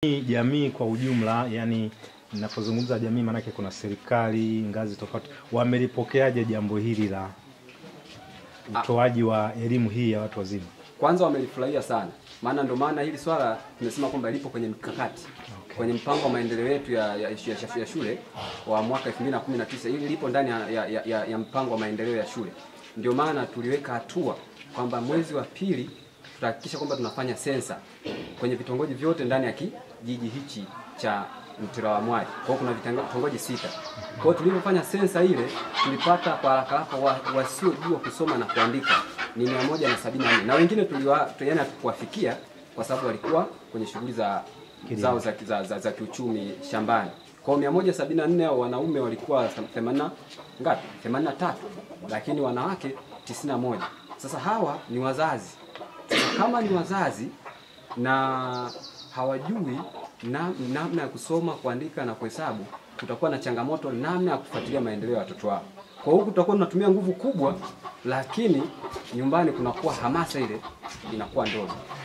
Jamii kwa ujumla, yani ninapozungumza jamii maana yake kuna serikali, ngazi tofauti, wamelipokeaje jambo hili la utoaji wa elimu hii ya watu wazima? Kwanza wamelifurahia sana. Maana maana hili swala tumesema kwamba lipo kwenye mikakati. Okay. Kwenye mpango wa maendeleo yetu ya shule wa mwaka 2019, hili lipo ndani ya mpango wa maendeleo ya shule. Ndio maana tuliweka hatua kwamba mwezi wa pili tutahakikisha kwamba tunafanya sensa kwenye vitongoji vyote ndani ya kijiji hichi cha Mtirawamwari. Kwa hiyo kuna vitongoji 6. Kwa hiyo tulipofanya sensa ile tulipata kwa haraka wasiojua kusoma na kuandika ni 174, na wengine tuliana kuwafikia kwa sababu walikuwa kwenye shughuli zao za kiuchumi shambani. Kwa 174 wanaume walikuwa 83, lakini wanawake 91. Sasa hawa ni wazazi. Kama ni wazazi na hawajui namna ya kusoma, kuandika na kuhesabu, kutakuwa na changamoto namna ya kufuatilia maendeleo ya watoto wao. Kwa hiyo tutakuwa tunatumia nguvu kubwa, lakini nyumbani kunakuwa hamasa ile inakuwa ndogo.